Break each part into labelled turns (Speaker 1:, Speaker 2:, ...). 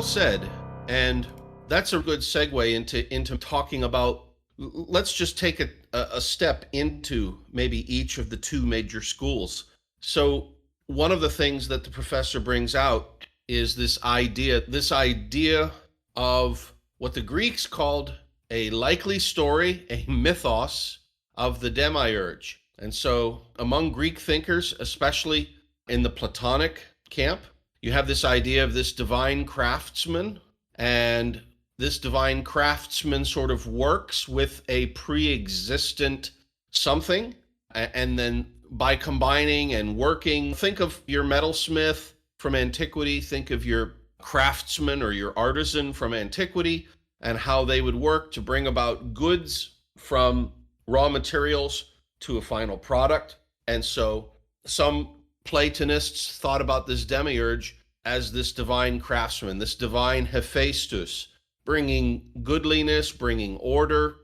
Speaker 1: said. And that's a good segue into talking about, let's just take a step into maybe each of the two major schools. So one of the things that the professor brings out is this idea of what the Greeks called a likely story, a mythos of the demiurge. And so among Greek thinkers, especially in the Platonic camp, you have this idea of this divine craftsman, and this divine craftsman sort of works with a pre-existent something, and then by combining and working, think of your metalsmith from antiquity, think of your craftsman or your artisan from antiquity, and how they would work to bring about goods from raw materials to a final product. And so some Platonists thought about this demiurge as this divine craftsman, this divine Hephaestus, bringing goodliness, bringing order.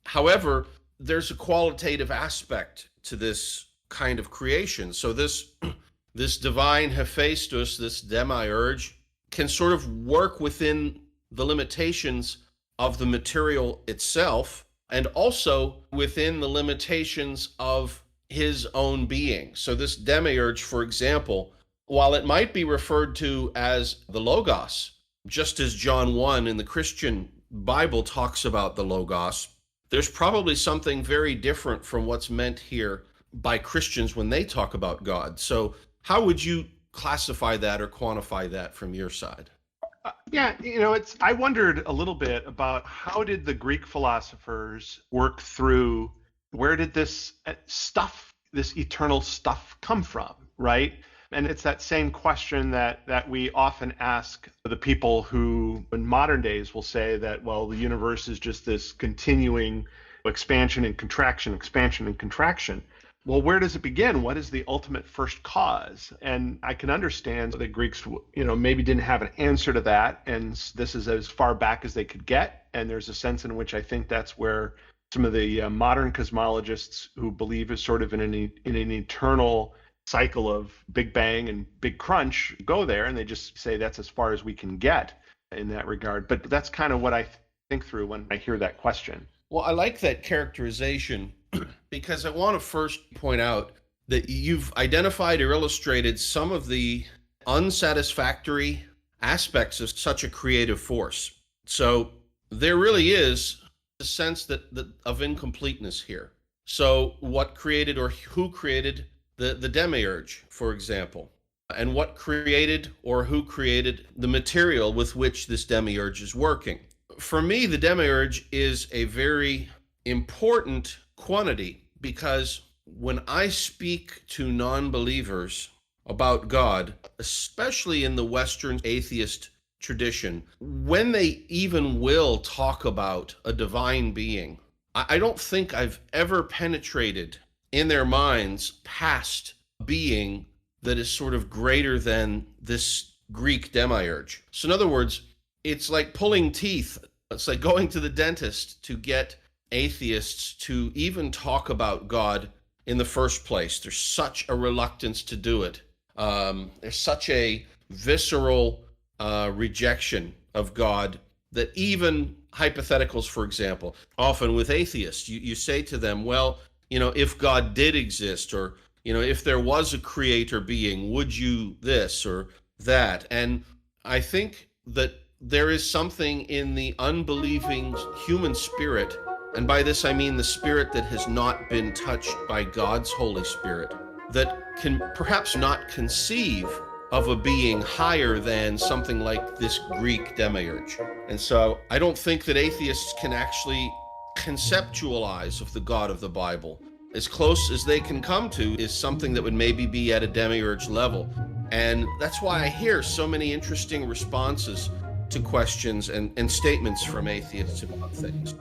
Speaker 1: However, there's a qualitative aspect to this kind of creation. So this divine Hephaestus, this demiurge, can sort of work within the limitations of the material itself, and also within the limitations of his own being. So this demiurge, for example, while it might be referred to as the Logos, just as John 1 in the Christian Bible talks about the Logos, there's probably something very different from what's meant here by Christians when they talk about God. So how would you classify that or quantify that from your side?
Speaker 2: I wondered a little bit about how did the Greek philosophers work through, where did this stuff, this eternal stuff come from, right? And it's that same question that we often ask the people who in modern days will say that, well, the universe is just this continuing expansion and contraction, expansion and contraction. Well, where does it begin? What is the ultimate first cause? And I can understand the Greeks, maybe didn't have an answer to that. And this is as far back as they could get. And there's a sense in which I think that's where some of the modern cosmologists who believe is sort of in an eternal cycle of Big Bang and Big Crunch go there, and they just say that's as far as we can get in that regard. But that's kind of what I think through when I hear that question.
Speaker 1: Well, I like that characterization because I want to first point out that you've identified or illustrated some of the unsatisfactory aspects of such a creative force. So there really is a sense of incompleteness here. So what created or who created the demiurge, for example, and what created or who created the material with which this demiurge is working? For me, the demiurge is a very important quantity, because when I speak to non-believers about God, especially in the Western atheist tradition, when they even will talk about a divine being, I don't think I've ever penetrated in their minds past being that is sort of greater than this Greek demiurge. So in other words, it's like pulling teeth. It's like going to the dentist to get atheists to even talk about God in the first place. There's such a reluctance to do it. There's such a visceral rejection of God that even hypotheticals, for example, often with atheists, you say to them, well, if God did exist, or, if there was a creator being, would you this or that? And I think that there is something in the unbelieving human spirit, and by this I mean the spirit that has not been touched by God's Holy Spirit, that can perhaps not conceive of a being higher than something like this Greek demiurge. And so I don't think that atheists can actually conceptualize of the God of the Bible. As close as they can come to is something that would maybe be at a demiurge level. And that's why I hear so many interesting responses to questions and statements from atheists about things.